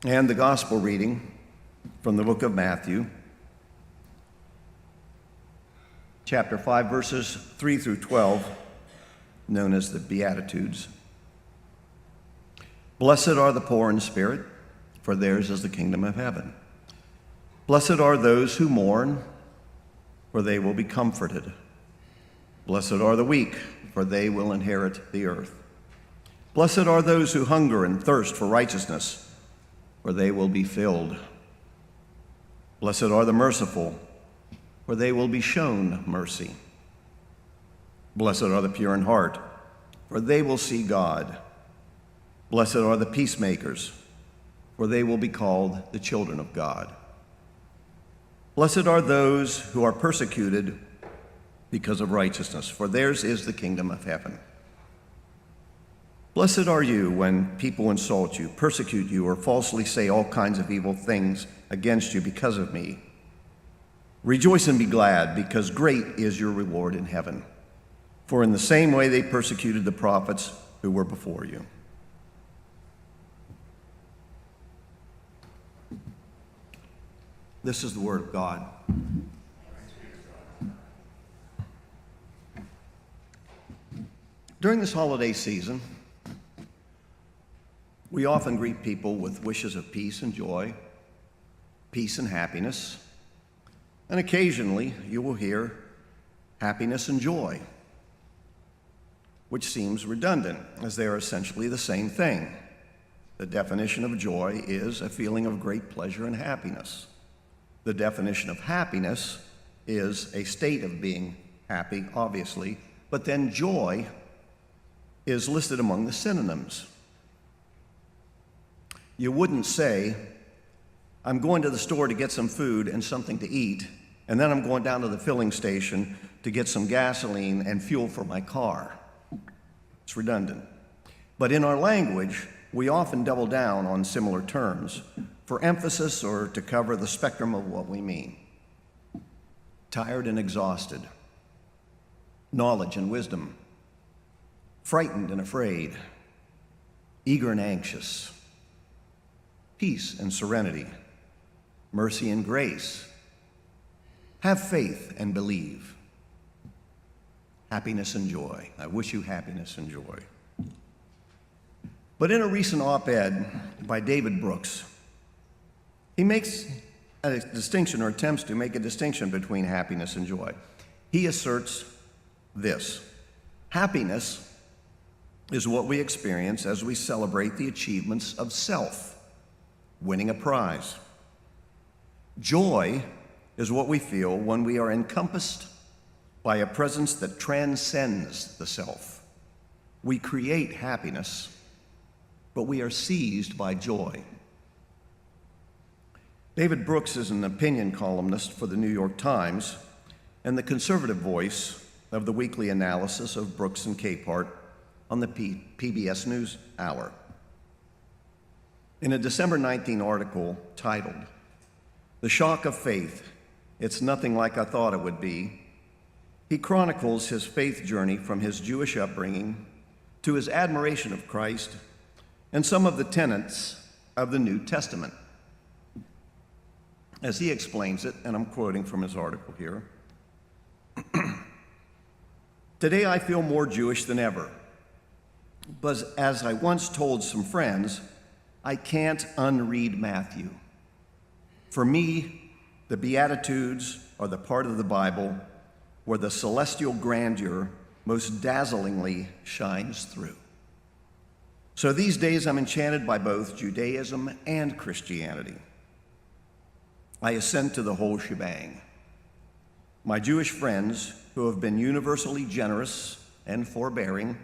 And the gospel reading from the book of Matthew, chapter 5, verses 3 through 12, known as the Beatitudes. Blessed are the poor in spirit, for theirs is the kingdom of heaven. Blessed are those who mourn, for they will be comforted. Blessed are the weak, for they will inherit the earth. Blessed are those who hunger and thirst for righteousness, for they will be filled. Blessed are the merciful, for they will be shown mercy. Blessed are the pure in heart, for they will see God. Blessed are the peacemakers, for they will be called the children of God. Blessed are those who are persecuted because of righteousness, for theirs is the kingdom of heaven. Blessed are you when people insult you, persecute you, or falsely say all kinds of evil things against you because of me. Rejoice and be glad, because great is your reward in heaven. For in the same way they persecuted the prophets who were before you. This is the word of God. During this holiday season, we often greet people with wishes of peace and joy, peace and happiness, and occasionally you will hear happiness and joy, which seems redundant, as they are essentially the same thing. The definition of joy is a feeling of great pleasure and happiness. The definition of happiness is a state of being happy, obviously, but then joy is listed among the synonyms. You wouldn't say, I'm going to the store to get some food and something to eat, and then I'm going down to the filling station to get some gasoline and fuel for my car. It's redundant. But in our language, we often double down on similar terms for emphasis or to cover the spectrum of what we mean. Tired and exhausted, knowledge and wisdom, frightened and afraid, eager and anxious, peace and serenity, mercy and grace, have faith and believe, happiness and joy. I wish you happiness and joy. But in a recent op-ed by David Brooks, he makes a distinction, or attempts to make a distinction, between happiness and joy. He asserts this: happiness is what we experience as we celebrate the achievements of self, winning a prize. Joy is what we feel when we are encompassed by a presence that transcends the self. We create happiness, but we are seized by joy. David Brooks is an opinion columnist for the New York Times and the conservative voice of the weekly analysis of Brooks and Capehart on the PBS News Hour. In a December 19 article titled, "The Shock of Faith, It's Nothing Like I Thought It Would Be," he chronicles his faith journey from his Jewish upbringing to his admiration of Christ and some of the tenets of the New Testament. As he explains it, and I'm quoting from his article here, "Today I feel more Jewish than ever, but as I once told some friends, I can't unread Matthew. For me, the Beatitudes are the part of the Bible where the celestial grandeur most dazzlingly shines through. So these days I'm enchanted by both Judaism and Christianity. I assent to the whole shebang. My Jewish friends, who have been universally generous and forbearing,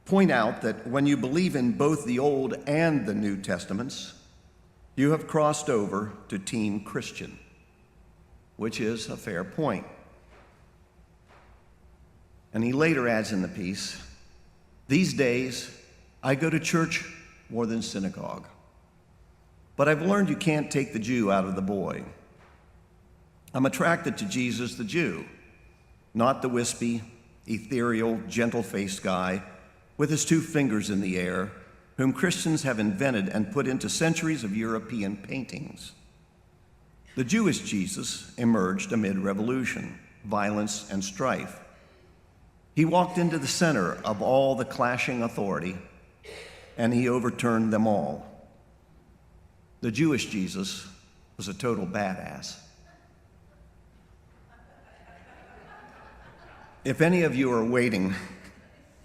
point out that when you believe in both the Old and the New Testaments, you have crossed over to Team Christian, which is a fair point." And he later adds in the piece, "These days, I go to church more than synagogue. But I've learned you can't take the Jew out of the boy. I'm attracted to Jesus the Jew, not the wispy, ethereal, gentle-faced guy with his two fingers in the air whom Christians have invented and put into centuries of European paintings. The Jewish Jesus emerged amid revolution, violence, and strife. He walked into the center of all the clashing authority, and he overturned them all. The Jewish Jesus was a total badass. If any of you are waiting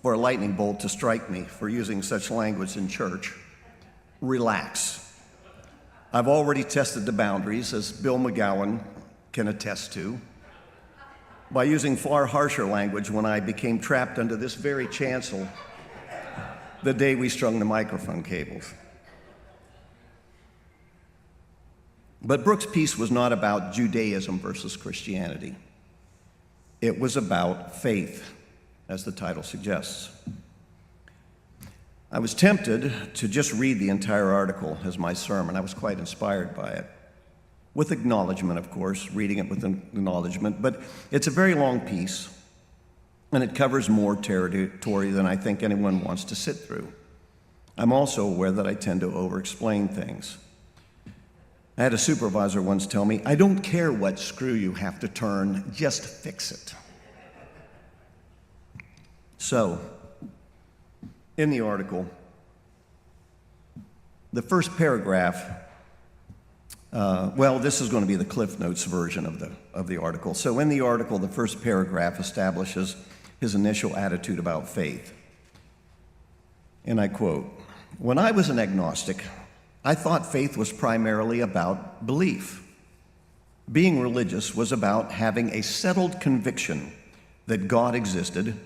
for a lightning bolt to strike me for using such language in church, relax. I've already tested the boundaries, as Bill McGowan can attest to, by using far harsher language when I became trapped under this very chancel the day we strung the microphone cables. But Brooks' piece was not about Judaism versus Christianity. It was about faith, as the title suggests. I was tempted to just read the entire article as my sermon. I was quite inspired by it. With acknowledgement, of course, reading it with acknowledgement, but it's a very long piece, and it covers more territory than I think anyone wants to sit through. I'm also aware that I tend to over-explain things. I had a supervisor once tell me, "I don't care what screw you have to turn, just fix it." So, in the article, the first paragraph, this is going to be the Cliff Notes version of the article. So in the article, the first paragraph establishes his initial attitude about faith. And I quote, "When I was an agnostic, I thought faith was primarily about belief. Being religious was about having a settled conviction that God existed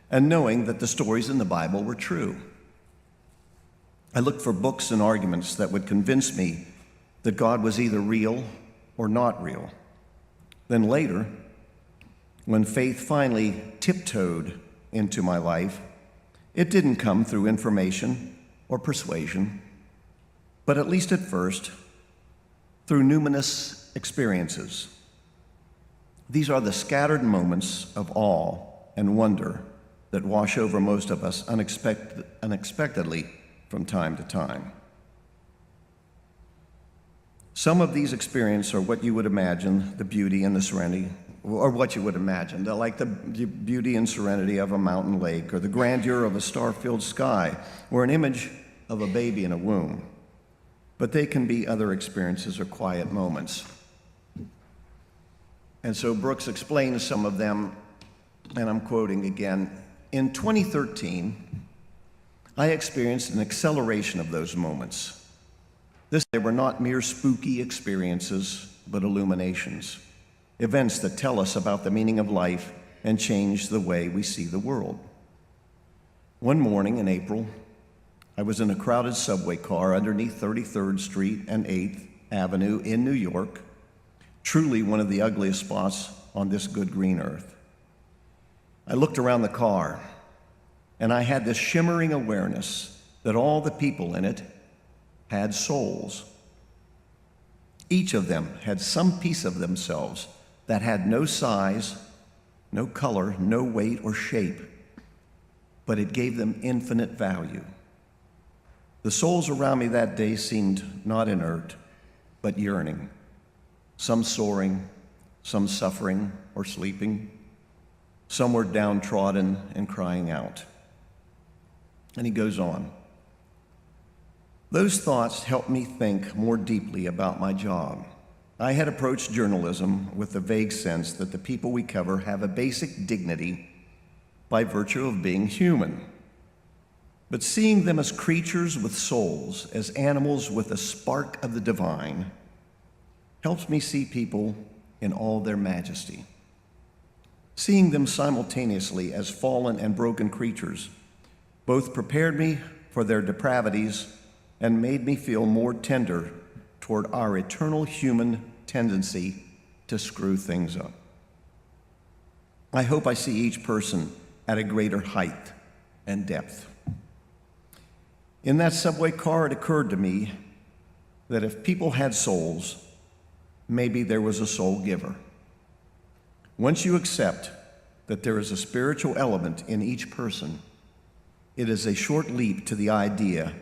and knowing that the stories in the Bible were true. I looked for books and arguments that would convince me that God was either real or not real. Then later, when faith finally tiptoed into my life, it didn't come through information or persuasion, but at least at first, through numinous experiences. These are the scattered moments of awe and wonder that wash over most of us unexpectedly from time to time. Some of these experiences are what you would imagine the beauty and the serenity, or what you would imagine. They're like the beauty and serenity of a mountain lake, or the grandeur of a star-filled sky, or an image of a baby in a womb. But they can be other experiences or quiet moments." And so Brooks explains some of them, and I'm quoting again. "In 2013, I experienced an acceleration of those moments. They were not mere spooky experiences, but illuminations, events that tell us about the meaning of life and change the way we see the world. One morning in April, I was in a crowded subway car underneath 33rd Street and 8th Avenue in New York, truly one of the ugliest spots on this good green earth. I looked around the car, and I had this shimmering awareness that all the people in it had souls. Each of them had some piece of themselves that had no size, no color, no weight or shape, but it gave them infinite value. The souls around me that day seemed not inert, but yearning, some soaring, some suffering or sleeping, some were downtrodden and crying out." And he goes on, "Those thoughts helped me think more deeply about my job. I had approached journalism with the vague sense that the people we cover have a basic dignity by virtue of being human. But seeing them as creatures with souls, as animals with a spark of the divine, helps me see people in all their majesty. Seeing them simultaneously as fallen and broken creatures both prepared me for their depravities and made me feel more tender toward our eternal human tendency to screw things up. I hope I see each person at a greater height and depth." In that subway car, it occurred to me that if people had souls, maybe there was a soul giver. Once you accept that there is a spiritual element in each person, it is a short leap to the idea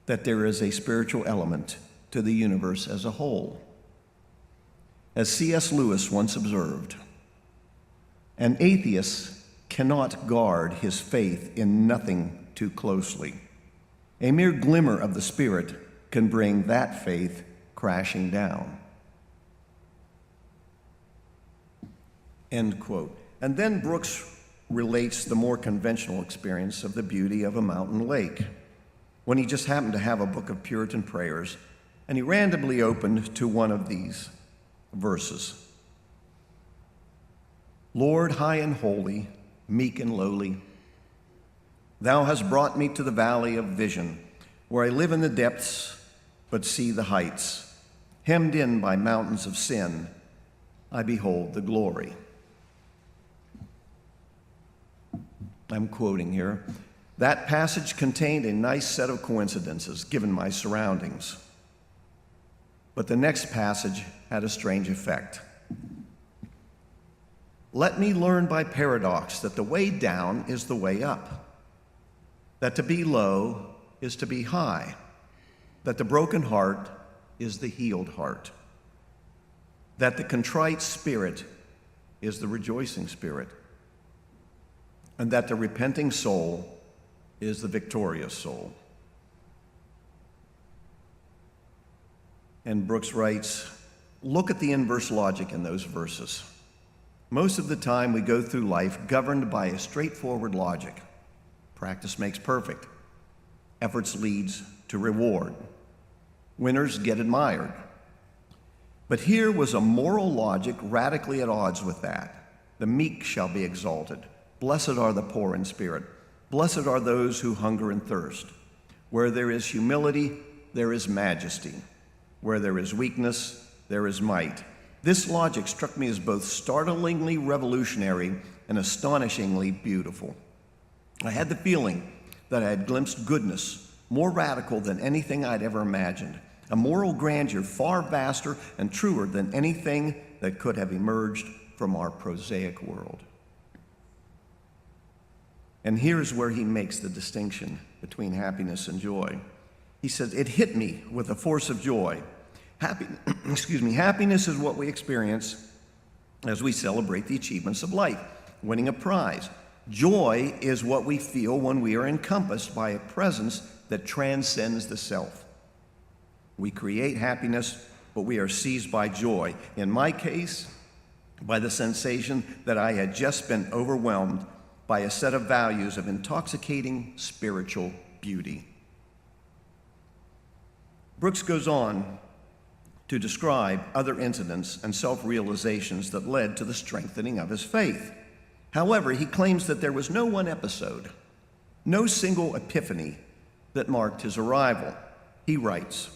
that there is a spiritual element to the universe as a whole. As C.S. Lewis once observed, an atheist cannot guard his faith in nothing too closely. A mere glimmer of the Spirit can bring that faith crashing down. End quote. And then Brooks relates the more conventional experience of the beauty of a mountain lake, when he just happened to have a book of Puritan prayers, and he randomly opened to one of these verses. Lord, high and holy, meek and lowly, thou hast brought me to the valley of vision, where I live in the depths but see the heights. Hemmed in by mountains of sin, I behold the glory. I'm quoting here. That passage contained a nice set of coincidences given my surroundings. But the next passage had a strange effect. Let me learn by paradox that the way down is the way up, that to be low is to be high, that the broken heart is the healed heart, that the contrite spirit is the rejoicing spirit, and that the repenting soul is the victorious soul. And Brooks writes, look at the inverse logic in those verses. Most of the time we go through life governed by a straightforward logic. Practice makes perfect. Efforts leads to reward. Winners get admired. But here was a moral logic radically at odds with that. The meek shall be exalted. Blessed are the poor in spirit. Blessed are those who hunger and thirst. Where there is humility, there is majesty. Where there is weakness, there is might. This logic struck me as both startlingly revolutionary and astonishingly beautiful. I had the feeling that I had glimpsed goodness more radical than anything I'd ever imagined, a moral grandeur far vaster and truer than anything that could have emerged from our prosaic world. And here's where he makes the distinction between happiness and joy. He says, it hit me with the force of joy. Happiness is what we experience as we celebrate the achievements of life, winning a prize. Joy is what we feel when we are encompassed by a presence that transcends the self. We create happiness, but we are seized by joy. In my case, by the sensation that I had just been overwhelmed by a set of values of intoxicating spiritual beauty. Brooks goes on to describe other incidents and self-realizations that led to the strengthening of his faith. However, he claims that there was no one episode, no single epiphany that marked his arrival. He writes,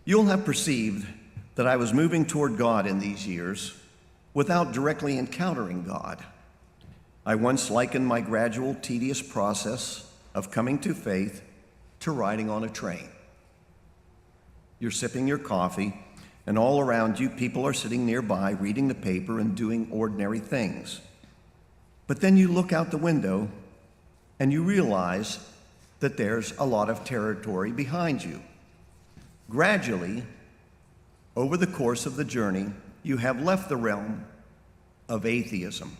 "You'll have perceived that I was moving toward God in these years without directly encountering God. I once likened my gradual, tedious process of coming to faith to riding on a train. You're sipping your coffee, and all around you, people are sitting nearby, reading the paper and doing ordinary things. But then you look out the window, and you realize that there's a lot of territory behind you. Gradually, over the course of the journey, you have left the realm of atheism.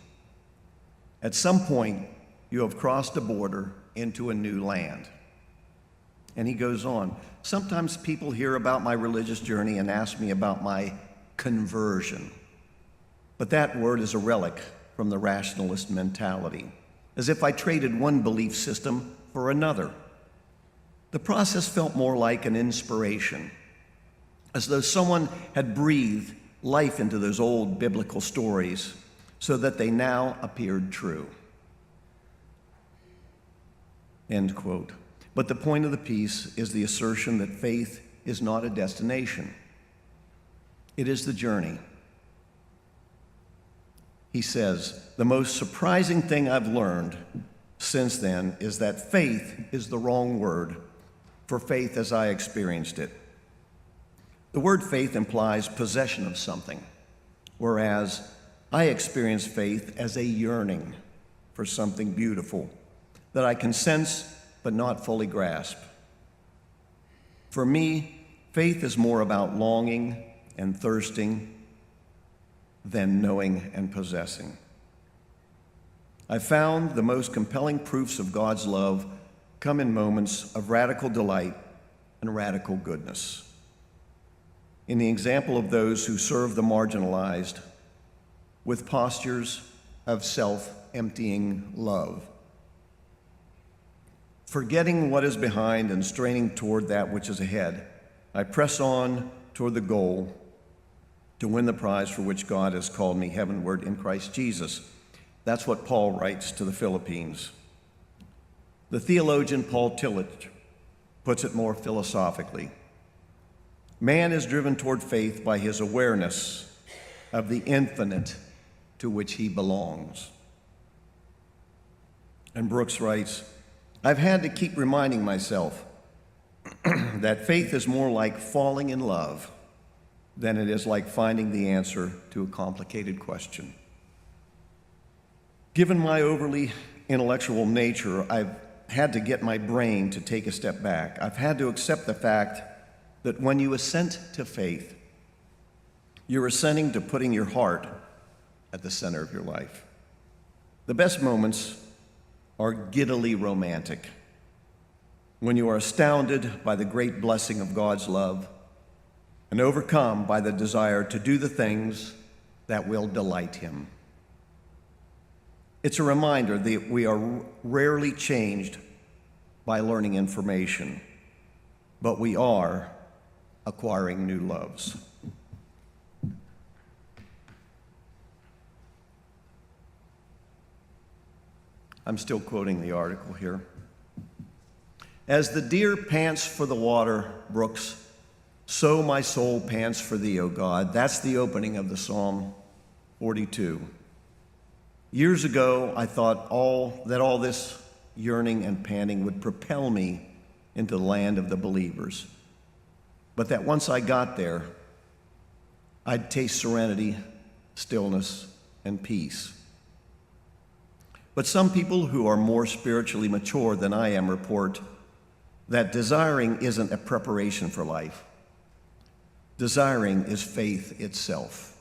At some point, you have crossed a border into a new land." And he goes on, "Sometimes people hear about my religious journey and ask me about my conversion. But that word is a relic from the rationalist mentality, as if I traded one belief system for another. The process felt more like an inspiration, as though someone had breathed life into those old biblical stories so that they now appeared true." End quote. But the point of the piece is the assertion that faith is not a destination. It is the journey. He says, "The most surprising thing I've learned since then is that faith is the wrong word for faith as I experienced it. The word faith implies possession of something, whereas I experience faith as a yearning for something beautiful that I can sense but not fully grasp. For me, faith is more about longing and thirsting than knowing and possessing. I found the most compelling proofs of God's love come in moments of radical delight and radical goodness. In the example of those who serve the marginalized with postures of self-emptying love. Forgetting what is behind and straining toward that which is ahead, I press on toward the goal to win the prize for which God has called me heavenward in Christ Jesus. That's what Paul writes to the Philippines. The theologian Paul Tillich puts it more philosophically. Man is driven toward faith by his awareness of the infinite to which he belongs. And Brooks writes, I've had to keep reminding myself that faith is more like falling in love than it is like finding the answer to a complicated question. Given my overly intellectual nature, I've had to get my brain to take a step back. I've had to accept the fact that when you assent to faith, you're assenting to putting your heart at the center of your life. The best moments are giddily romantic, when you are astounded by the great blessing of God's love and overcome by the desire to do the things that will delight Him. It's a reminder that we are rarely changed by learning information, but we are acquiring new loves. I'm still quoting the article here. As the deer pants for the water brooks, so my soul pants for thee, O God. That's the opening of the Psalm 42. Years ago, I thought that all this yearning and panting would propel me into the land of the believers, but that once I got there, I'd taste serenity, stillness, and peace. But some people who are more spiritually mature than I am report that desiring isn't a preparation for life. Desiring is faith itself.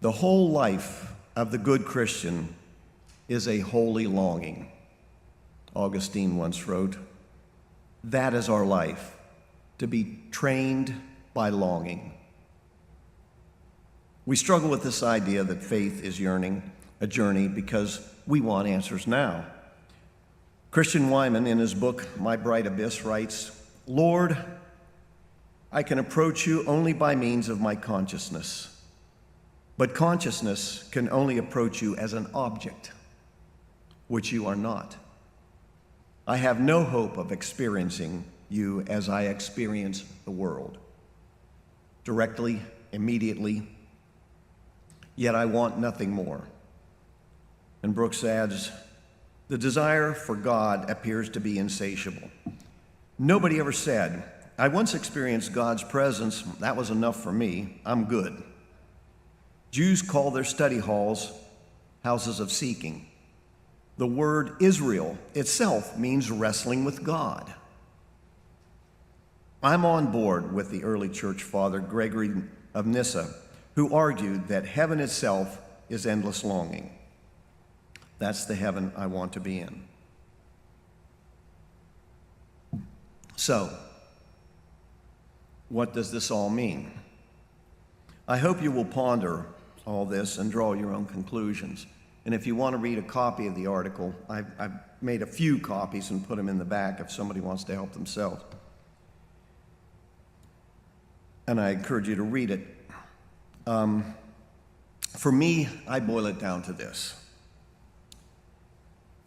The whole life of the good Christian is a holy longing. Augustine once wrote, that is our life, to be trained by longing. We struggle with this idea that faith is a journey, because we want answers now. Christian Wyman, in his book, My Bright Abyss, writes, Lord, I can approach you only by means of my consciousness, but consciousness can only approach you as an object, which you are not. I have no hope of experiencing you as I experience the world, directly, immediately, yet I want nothing more. And Brooks adds, the desire for God appears to be insatiable. Nobody ever said, I once experienced God's presence, that was enough for me, I'm good. Jews call their study halls houses of seeking. The word Israel itself means wrestling with God. I'm on board with the early church father Gregory of Nyssa, who argued that heaven itself is endless longing. That's the heaven I want to be in. So, what does this all mean? I hope you will ponder all this and draw your own conclusions. And if you want to read a copy of the article, I've made a few copies and put them in the back if somebody wants to help themselves. And I encourage you to read it. For me, I boil it down to this.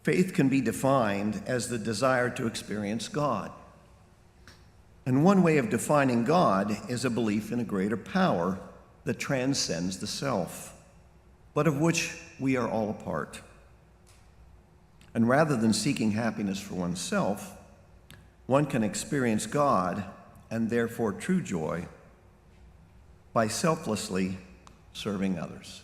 Faith can be defined as the desire to experience God. And one way of defining God is a belief in a greater power that transcends the self, but of which we are all a part. And rather than seeking happiness for oneself, one can experience God, and therefore true joy, by selflessly serving others.